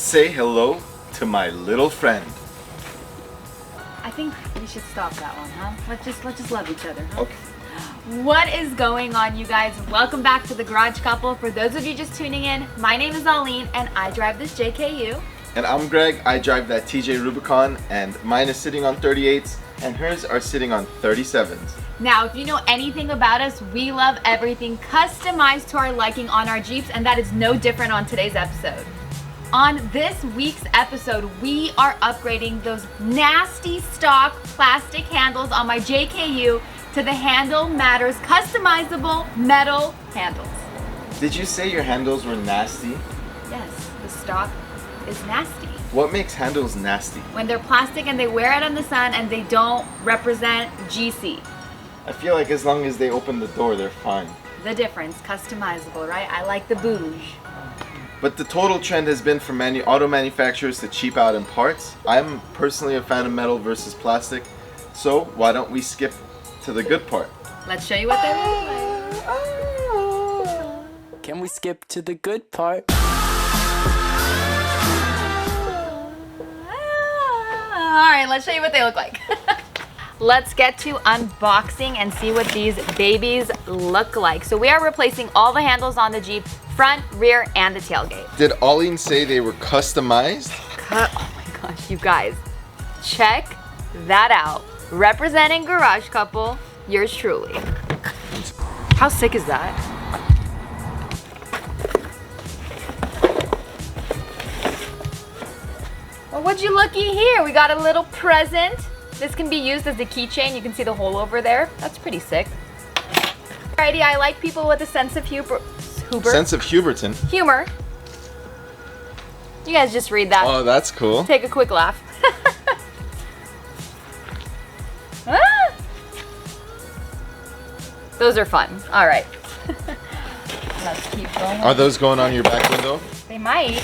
say hello to my little friend. I think we should stop that one, huh? Let's just love each other, huh? Okay. What is going on, you guys? Welcome back to the Garage Couple. For those of you just tuning in, my name is Aline and I drive this JKU. And I'm Greg. I drive that TJ Rubicon, and mine is sitting on 38s and hers are sitting on 37s. Now, if you know anything about us, we love everything customized to our liking on our Jeeps, and that is no different on today's episode. On this week's episode, we are upgrading those nasty stock plastic handles on my JKU to the Handle Matters customizable metal handles. Did you say your handles were nasty? Yes, the stock is nasty. What makes handles nasty? When they're plastic and they wear it in the sun and they don't represent GC. I feel like as long as they open the door, they're fine. The difference, customizable, right? I like the bouge. But the total trend has been for auto manufacturers to cheap out in parts. I'm personally a fan of metal versus plastic, so why don't we skip to the good part? Let's show you what they look like. Can we skip to the good part? Alright, let's show you what they look like. Let's get to unboxing and see what these babies look like. So we are replacing all the handles on the Jeep, front, rear, and the tailgate. Did Aline say they were customized? Oh my gosh, you guys, check that out. Representing Garage Couple, yours truly. How sick is that? Well, what'd you looky here? We got a little present. This can be used as a keychain. You can see the hole over there. That's pretty sick. Alrighty, I like people with a sense of humor. Sense of Huberton. Humor. You guys just read that. Oh, that's cool. Take a quick laugh. Ah! Those are fun. All right. Let's keep going. Are those going on your back window? They might.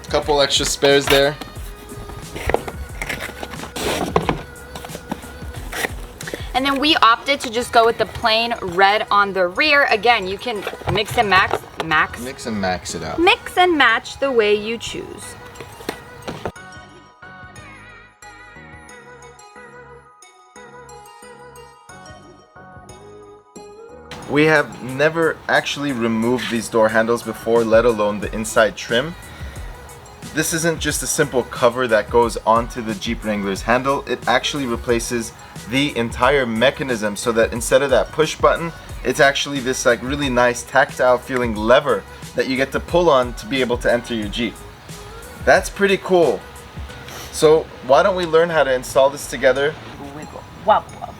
Couple extra spares there. And then we opted to just go with the plain red on the rear. Again, you can mix and max Mix and max it out. Mix and match the way you choose. We have never actually removed these door handles before, let alone the inside trim. This isn't just a simple cover that goes onto the Jeep Wrangler's handle. It actually replaces the entire mechanism, so that instead of that push button, it's actually this like really nice tactile feeling lever that you get to pull on to be able to enter your Jeep. That's pretty cool. So why don't we learn how to install this together? Wiggle. Wop, wop, wop.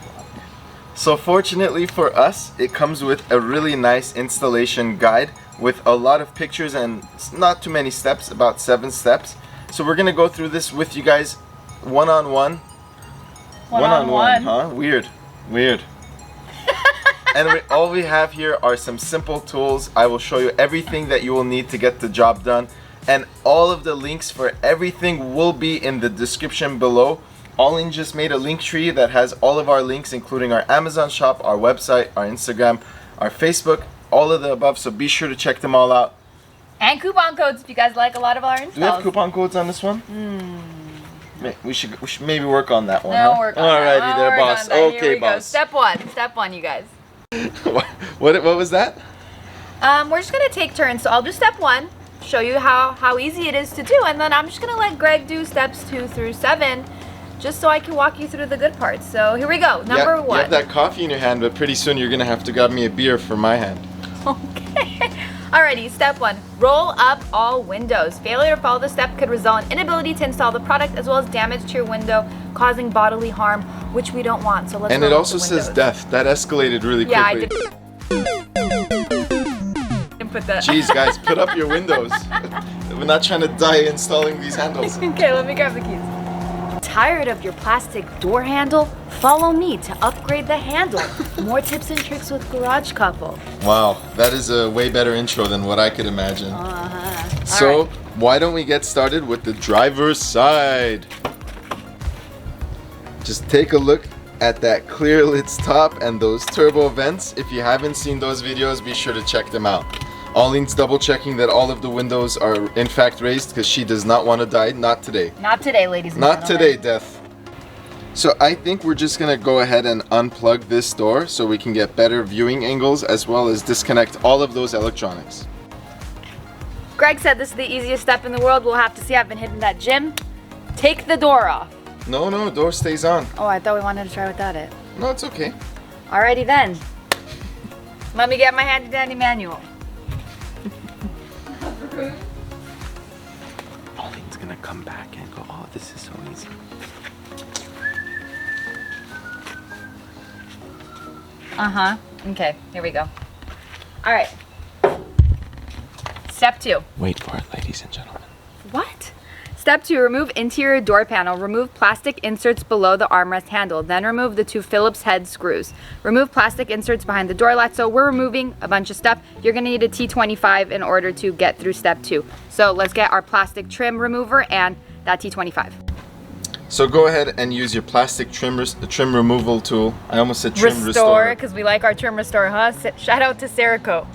So fortunately for us, it comes with a really nice installation guide with a lot of pictures and not too many steps, about 7 steps. So we're gonna go through this with you guys one-on-one. One-on-one, huh? Weird. And all we have here are some simple tools. I will show you everything that you will need to get the job done. And all of the links for everything will be in the description below. Aline just made a link tree that has all of our links, including our Amazon shop, our website, our Instagram, our Facebook, all of the above. So be sure to check them all out. And coupon codes if you guys like a lot of our installs. Do we have coupon codes on this one? We should maybe work on that one. No, huh? work on that. Alrighty there, boss. Okay, Here we go. boss. Step one, you guys. What was that? We're just gonna take turns. So I'll do step 1, show you how easy it is to do, and then I'm just gonna let Greg do steps 2 through 7, just so I can walk you through the good parts. So here we go. Number 1. You have that coffee in your hand, but pretty soon you're gonna have to grab me a beer for my hand. Okay. Alrighty, step 1. Roll up all windows. Failure to follow this step could result in inability to install the product, as well as damage to your window, causing bodily harm, which we don't want. So let's. And it also says death. That escalated really quickly. Yeah, I did. Didn't put that. Jeez, guys, put up your windows. We're not trying to die installing these handles. Okay, let me grab the keys. Tired of your plastic door handle? Follow me to upgrade the handle. More tips and tricks with Garage Couple. Wow, that is a way better intro than what I could imagine. So, All right. why don't we get started with the driver's side? Just take a look at that clear lids top and those turbo vents. If you haven't seen those videos, be sure to check them out. Eileen's double checking that all of the windows are in fact raised because she does not want to die. Not today. Not today, ladies and Not gentlemen. today, Death. So I think we're just gonna go ahead and unplug this door so we can get better viewing angles as well as disconnect all of those electronics. Greg said this is the easiest step in the world. We'll have to see. I've been hitting that gym. Take the door off. No, door stays on. Oh, I thought we wanted to try without it. No, it's okay. Alrighty then. Let me get my handy dandy manual. Eileen's gonna come back and go, oh, this is so easy. Uh-huh. Okay, here we go. All right. Step 2. Wait for it, ladies and gentlemen. What? Step 2, remove interior door panel. Remove plastic inserts below the armrest handle. Then remove the 2 Phillips head screws. Remove plastic inserts behind the door latch. So we're removing a bunch of stuff. You're gonna need a T25 in order to get through step 2. So let's get our plastic trim remover and that T25. So go ahead and use your plastic trim removal tool. I almost said trim restore. Because we like our trim restore, huh? Shout out to Cerakote.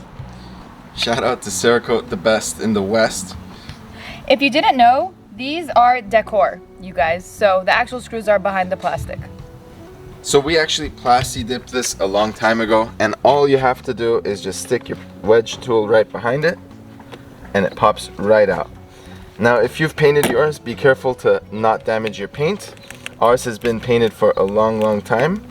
Shout out to Cerakote, the best in the West. If you didn't know, these are decor, you guys. So the actual screws are behind the plastic. So we actually plasti dipped this a long time ago, and all you have to do is just stick your wedge tool right behind it and it pops right out. Now if you've painted yours, be careful to not damage your paint. Ours has been painted for a long time,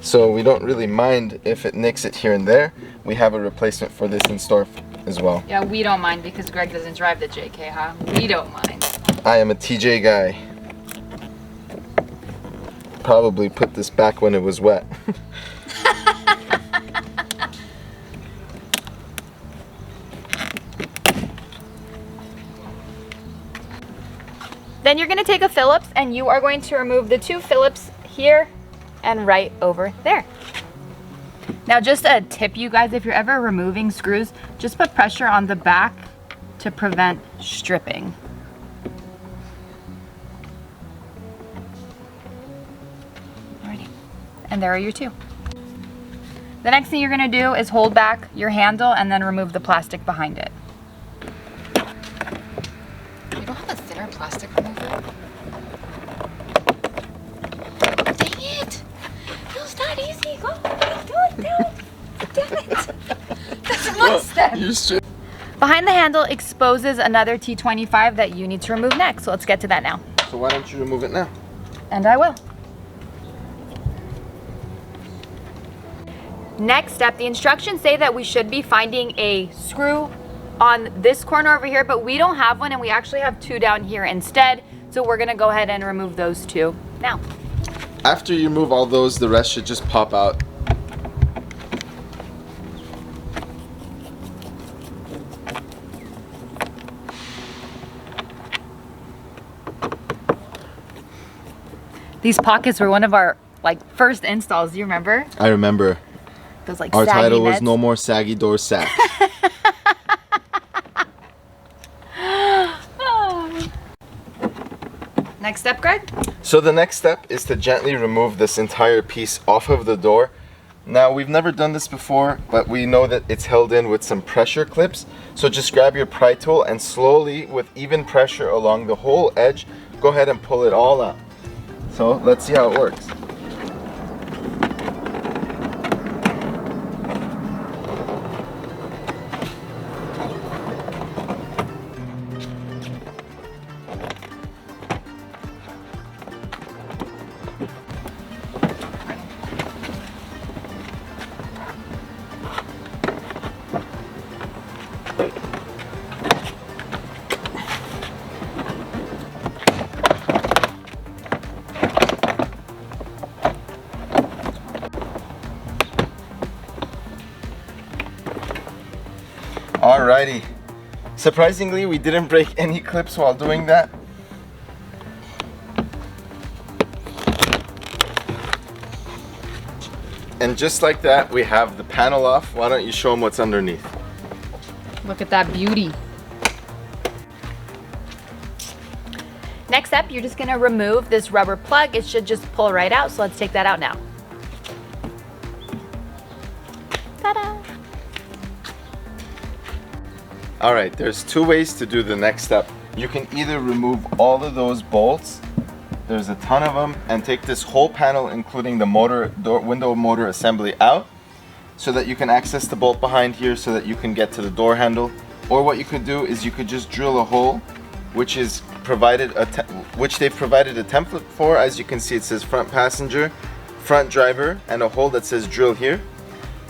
so we don't really mind if it nicks it here and there. We have a replacement for this in store as well. Yeah, we don't mind because Greg doesn't drive the JK, huh? We don't mind. I am a TJ guy. Probably put this back when it was wet. Then you're gonna take a Phillips and you are going to remove the 2 Phillips here and right over there. Now just a tip, you guys, if you're ever removing screws, just put pressure on the back to prevent stripping. Alrighty. And there are your 2. The next thing you're gonna do is hold back your handle and then remove the plastic behind it. You don't have a thinner plastic remover? Dang it! No, it's not easy. Go, do it. Damn it. That's one step. You're straight. Behind the handle exposes another T25 that you need to remove next. So let's get to that now. So why don't you remove it now? And I will. Next step, the instructions say that we should be finding a screw on this corner over here, but we don't have one and we actually have 2 down here instead. So we're gonna go ahead and remove those 2 now. After you remove all those, the rest should just pop out. These pockets were one of our first installs. Do you remember? I remember. Those Our saggy title was nets. No More Saggy Door Sack. Next step, Greg? So the next step is to gently remove this entire piece off of the door. Now we've never done this before, but we know that it's held in with some pressure clips. So just grab your pry tool and slowly, with even pressure along the whole edge, go ahead and pull it all out. So let's see how it works. Alrighty. Surprisingly, we didn't break any clips while doing that. And just like that, we have the panel off. Why don't you show them what's underneath? Look at that beauty. Next up, you're just gonna remove this rubber plug. It should just pull right out, so let's take that out now. Ta-da! All right, there's two ways to do the next step. You can either remove all of those bolts, there's a ton of them, and take this whole panel, including the window motor assembly out, so that you can access the bolt behind here so that you can get to the door handle. Or what you could do is you could just drill a hole, which they've provided a template for. As you can see, it says front passenger, front driver, and a hole that says drill here.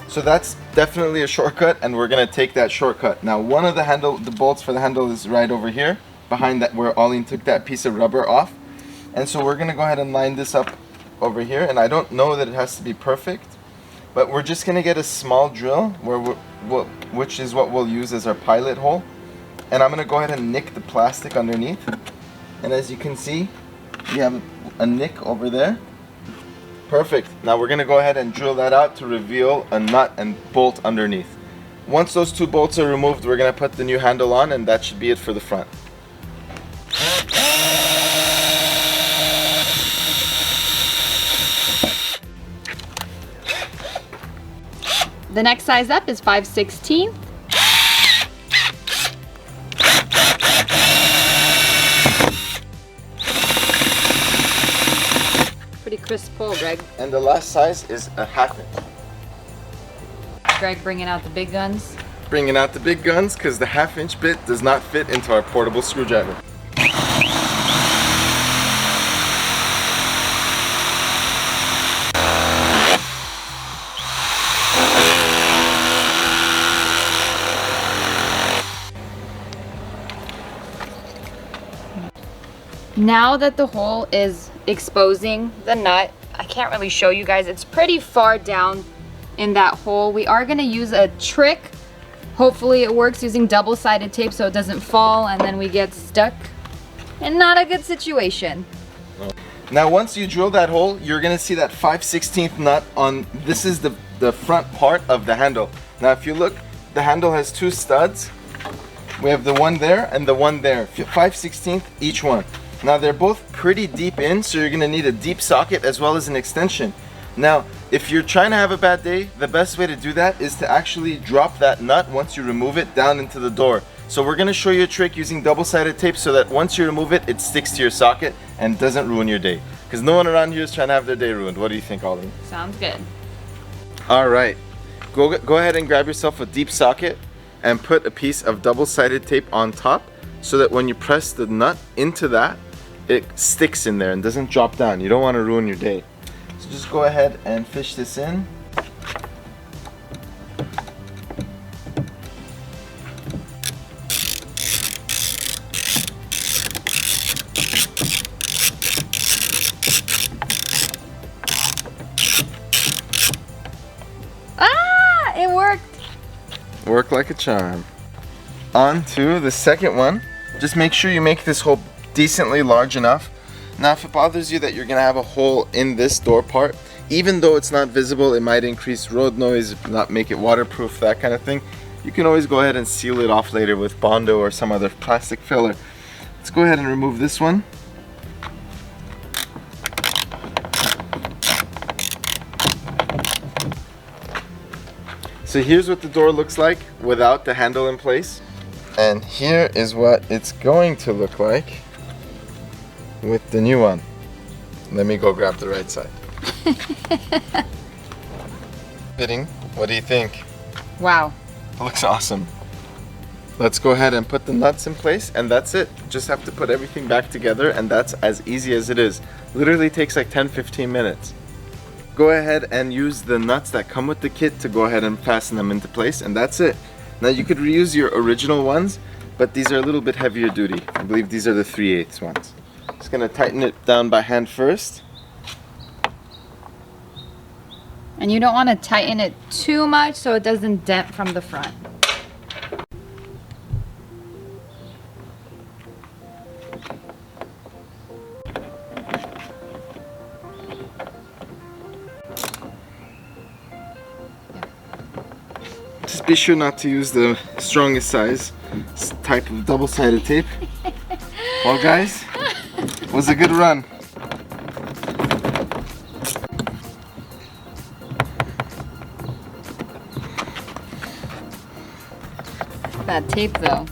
So that's definitely a shortcut, and we're gonna take that shortcut. Now, one of the bolts for the handle is right over here, behind that where Ollie took that piece of rubber off. And so we're gonna go ahead and line this up over here, and I don't know that it has to be perfect, but we're just gonna get a small drill, which is what we'll use as our pilot hole. And I'm gonna go ahead and nick the plastic underneath. And as you can see, we have a nick over there. Perfect. Now we're gonna go ahead and drill that out to reveal a nut and bolt underneath. Once those two bolts are removed, we're gonna put the new handle on, and that should be it for the front. The next size up is 5/16. Pretty crisp pull, Greg. And the last size is a 1/2 inch. Greg bringing out the big guns. Bringing out the big guns because the 1/2 inch bit does not fit into our portable screwdriver. Now that the hole is exposing the nut, I can't really show you guys. It's pretty far down in that hole. We are gonna use a trick. Hopefully it works, using double-sided tape so it doesn't fall and then we get stuck in not a good situation. Now once you drill that hole, you're gonna see that 5/16 nut on, this is the front part of the handle. Now if you look, the handle has two studs. We have the one there and the one there, 5/16 each one. Now they're both pretty deep in, so you're gonna need a deep socket as well as an extension. Now, if you're trying to have a bad day, the best way to do that is to actually drop that nut once you remove it down into the door. So we're gonna show you a trick using double-sided tape so that once you remove it, it sticks to your socket and doesn't ruin your day. Because no one around here is trying to have their day ruined. What do you think, Ollie? Sounds good. All right, go ahead and grab yourself a deep socket and put a piece of double-sided tape on top so that when you press the nut into that, it sticks in there and doesn't drop down. You don't want to ruin your day. So just go ahead and fish this in. Ah, it worked. Work like a charm. On to the second one. Just make sure you make this hole decently large enough. Now if it bothers you that you're gonna have a hole in this door part, even though it's not visible, it might increase road noise, not make it waterproof, that kind of thing, you can always go ahead and seal it off later with Bondo or some other plastic filler. Let's go ahead and remove this one. So here's what the door looks like without the handle in place. And here is what it's going to look like with the new one. Let me go grab the right side. Fitting. What do you think? Wow. It looks awesome. Let's go ahead and put the nuts in place, and that's it. Just have to put everything back together, and that's as easy as it is. Literally takes like 10-15 minutes. Go ahead and use the nuts that come with the kit to go ahead and fasten them into place, and that's it. Now you could reuse your original ones, but these are a little bit heavier duty. I believe these are the 3/8 ones. Just gonna tighten it down by hand first. And you don't want to tighten it too much so it doesn't dent from the front. Just be sure not to use the strongest size type of double-sided tape. Well guys, it was a good run. that tape though.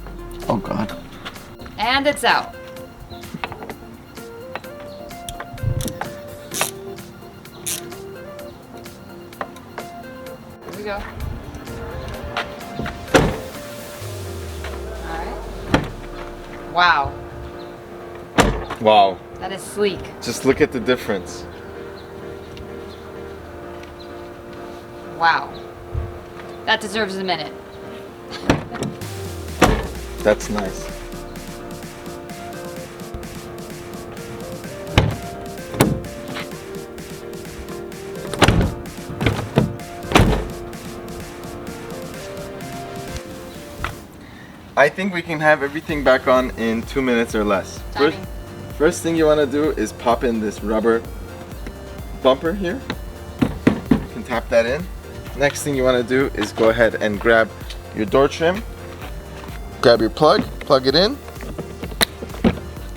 Oh God. And it's out. Here we go. Alright. Wow. Wow. That is sleek. Just look at the difference. Wow. That deserves a minute. That's nice. I think we can have everything back on in 2 minutes or less. First thing you want to do is pop in this rubber bumper here. You can tap that in. Next thing you want to do is go ahead and grab your door trim. Grab your plug it in.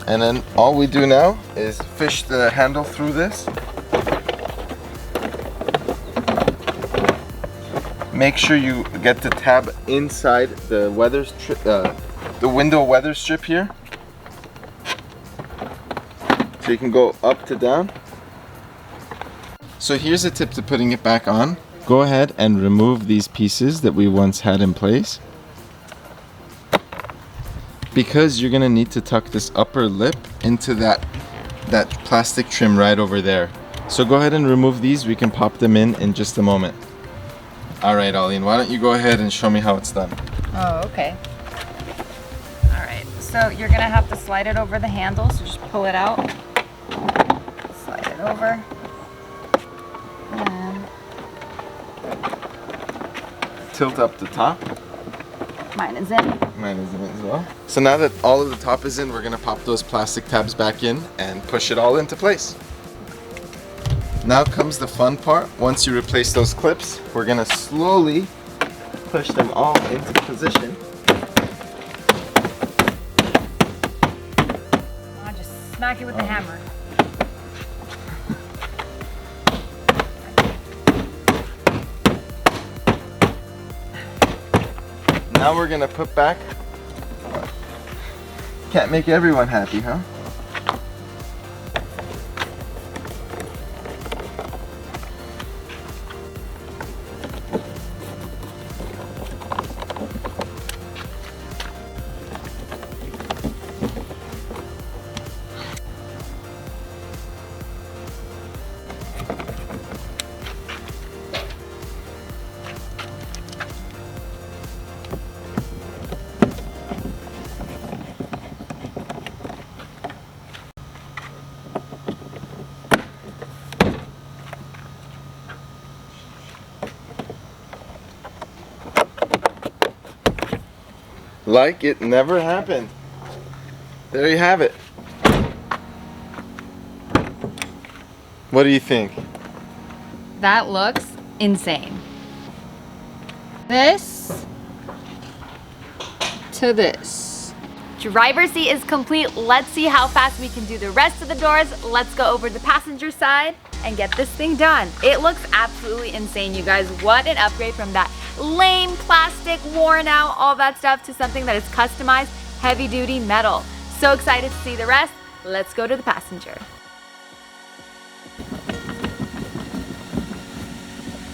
And then all we do now is fish the handle through this. Make sure you get the tab inside the the window weather strip here. So you can go up to down. So here's a tip to putting it back on. Go ahead and remove these pieces that we once had in place. Because you're gonna need to tuck this upper lip into that plastic trim right over there. So go ahead and remove these. We can pop them in just a moment. All right, Aline, why don't you go ahead and show me how it's done? Oh, okay. All right, so you're gonna have to slide it over the handle, so just pull it out. Slide it over. And Tilt up the top. mine is in. Mine is in as well. So now that all of the top is in, we're gonna pop those plastic tabs back in and push it all into place. Now comes the fun part. Once you replace those clips, we're gonna slowly push them all into position. I'll just smack it with the hammer. Now we're gonna put back. Can't make everyone happy, huh? Like it never happened. There you have it. What do you think? That looks insane. This to this. Driver's seat is complete. Let's see how fast we can do the rest of the doors. Let's go over the passenger side and get this thing done. It looks absolutely insane, you guys. What an upgrade from that lame plastic, worn out, all that stuff to something that is customized, heavy duty metal. So excited to see the rest. Let's go to the passenger.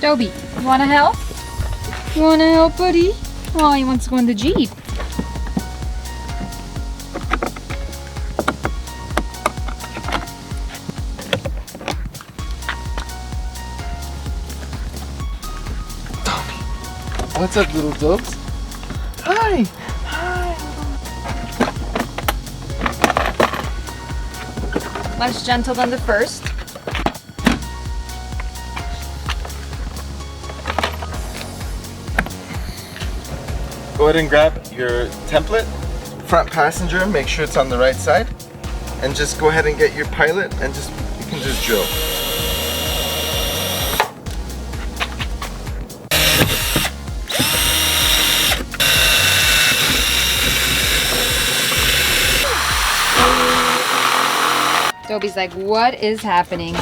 Dobie, you wanna help? You wanna help, buddy? Oh, he wants to go in the Jeep. What's up, little dopes? Hi! Hi! Less gentle than the first. Go ahead and grab your template, front passenger, make sure it's on the right side, and just go ahead and get your pilot and you can just drill. Dobie's like, what is happening?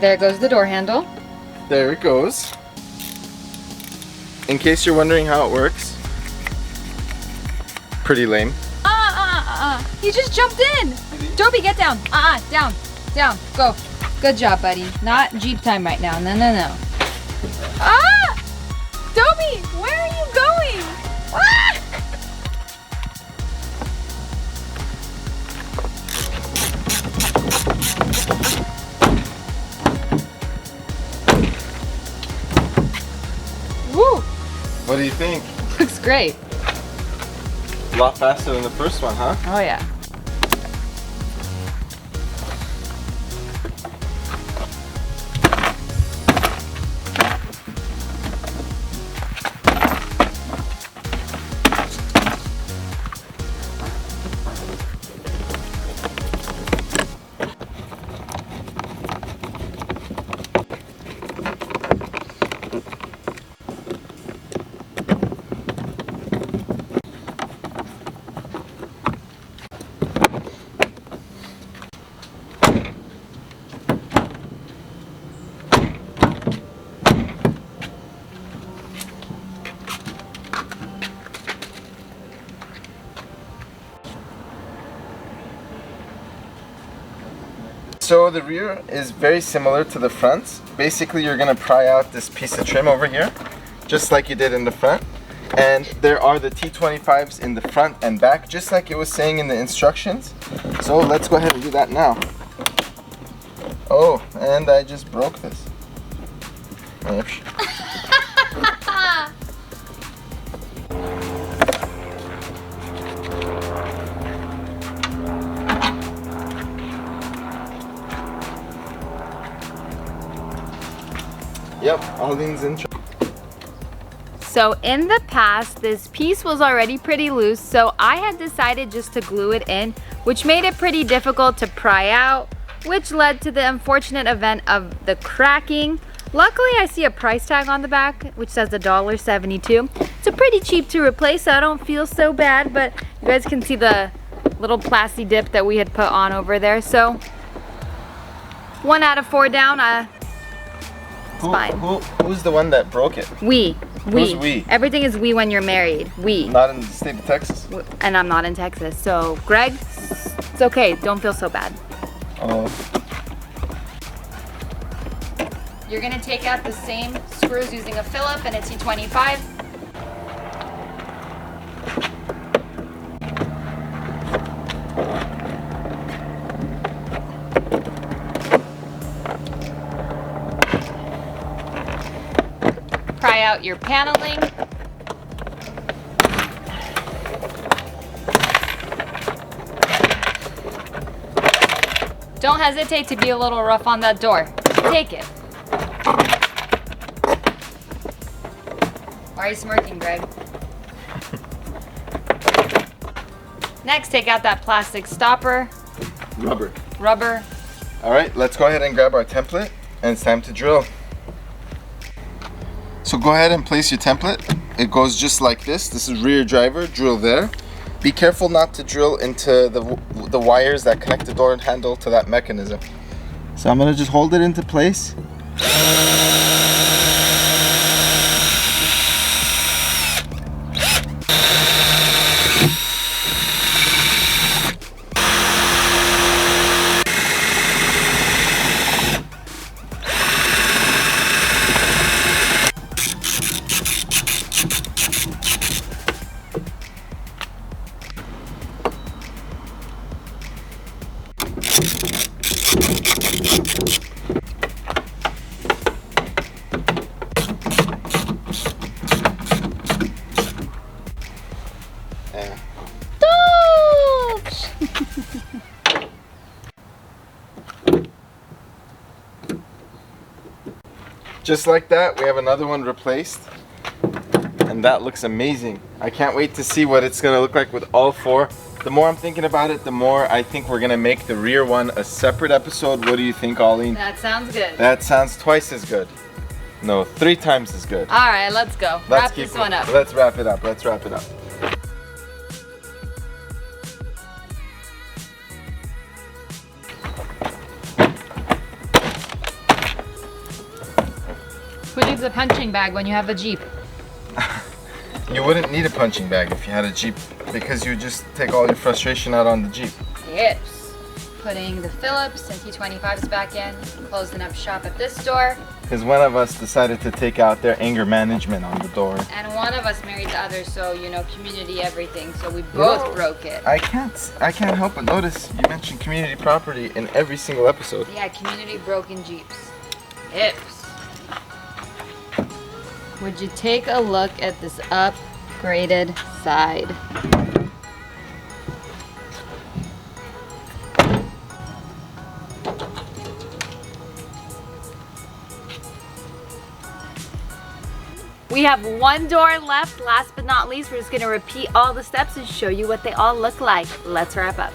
there goes the door handle. There it goes. In case you're wondering how it works, pretty lame. He just jumped in. Toby, get down. Down. Go. Good job, buddy. Not Jeep time right now. No. Toby, where are you going? Woo! What do you think? Looks great. A lot faster than the first one, huh? Oh yeah. So the rear is very similar to the front. Basically, you're gonna pry out this piece of trim over here, just like you did in the front. And there are the T25s in the front and back, just like it was saying in the instructions. So let's go ahead and do that now. Oh, and I just broke this. Yep, Arlene's in trouble. So in the past, this piece was already pretty loose, so I had decided just to glue it in, which made it pretty difficult to pry out, which led to the unfortunate event of the cracking. Luckily, I see a price tag on the back, which says $1.72. It's a pretty cheap to replace, so I don't feel so bad, but you guys can see the little plasti dip that we had put on over there. So 1 out of 4 down. Fine. Who's the one that broke it? We. Who's we? Everything is we when you're married. We. Not in the state of Texas. And I'm not in Texas. So, Greg, it's okay. Don't feel so bad. Oh. You're gonna take out the same screws using a Phillip and a T25. Pry out your paneling. Don't hesitate to be a little rough on that door. Take it. Why are you smirking, Greg? Next, take out that plastic stopper. Rubber. All right, let's go ahead and grab our template, and it's time to drill. So go ahead and place your template. It goes just like this. This is rear driver, drill there. Be careful not to drill into the wires that connect the door handle to that mechanism. So I'm gonna just hold it into place. Just like that, we have another one replaced, and that looks amazing. I can't wait to see what it's gonna look like with all 4. The more I'm thinking about it, the more I think we're gonna make the rear one a separate episode. What do you think, Arlene? That sounds good. That sounds twice as good. No, 3 times as good. All right, let's go. Wrap this one up. Let's wrap it up. Let's wrap it up. Who needs a punching bag when you have a Jeep? You wouldn't need a punching bag if you had a Jeep because you just take all your frustration out on the Jeep. Yips. Putting the Phillips and T25s back in, closing up shop at this door. Because one of us decided to take out their anger management on the door. And one of us married the other, so you know, community everything. So we both broke it. I can't help but notice you mentioned community property in every single episode. Yeah, community broken Jeeps. Yips. Would you take a look at this upgraded side? We have one door left. Last but not least, we're just gonna repeat all the steps and show you what they all look like. Let's wrap up.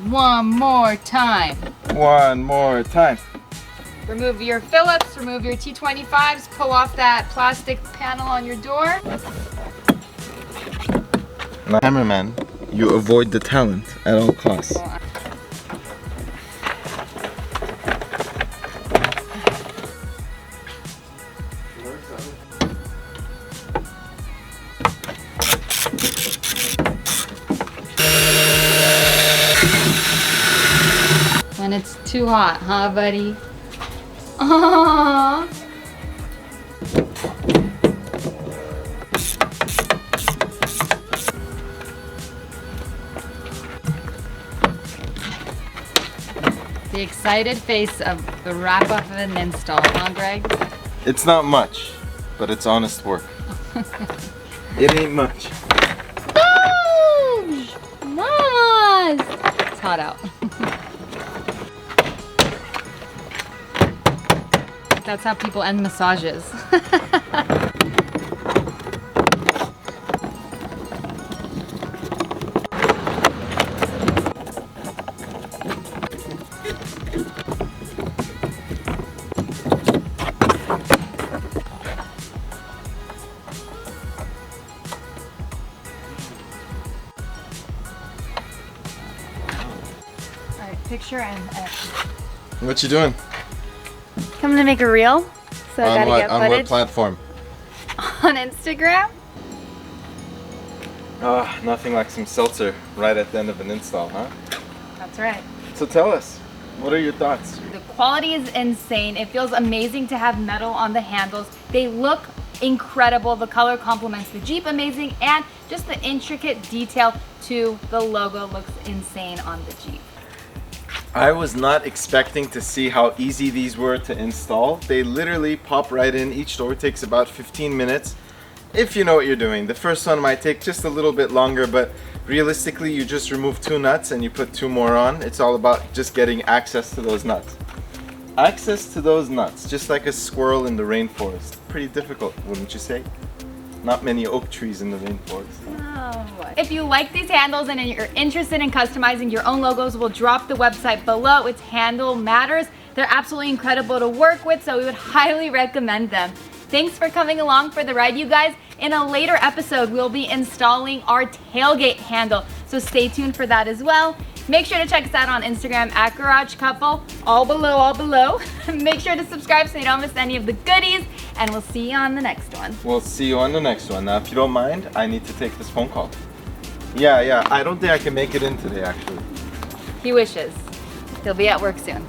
One more time. One more time. Remove your Phillips, remove your T25s, pull off that plastic panel on your door. Now, cameraman, you avoid the talent at all costs. When it's too hot, huh, buddy? Aww. The excited face of the wrap up of an install, huh, Greg? It's not much, but it's honest work. It ain't much. Boom! Mamas! It's hot out. That's how people end massages. Alright, picture and What you doing? coming to make a reel, so I gotta get On what footage platform? on Instagram. Nothing like some seltzer right at the end of an install, huh? That's right. So tell us, what are your thoughts? The quality is insane. It feels amazing to have metal on the handles. They look incredible. The color complements the Jeep amazing, and just the intricate detail to the logo looks insane on the Jeep. I was not expecting to see how easy these were to install. They literally pop right in. Each door takes about 15 minutes if you know what you're doing. The first one might take just a little bit longer, but realistically you just remove 2 nuts and you put 2 more on. It's all about just getting access to those nuts. Access to those nuts, just like a squirrel in the rainforest. Pretty difficult, wouldn't you say? Not many oak trees in the rainforest. If you like these handles and you're interested in customizing your own logos, we'll drop the website below. It's Handle Matters. They're absolutely incredible to work with, so we would highly recommend them. Thanks for coming along for the ride, you guys. In a later episode, we'll be installing our tailgate handle, so stay tuned for that as well. Make sure to check us out on Instagram at Garage Couple, all below, all below. Make sure to subscribe so you don't miss any of the goodies, and we'll see you on the next one. We'll see you on the next one. Now, if you don't mind, I need to take this phone call. Yeah, I don't think I can make it in today, actually. He wishes. He'll be at work soon.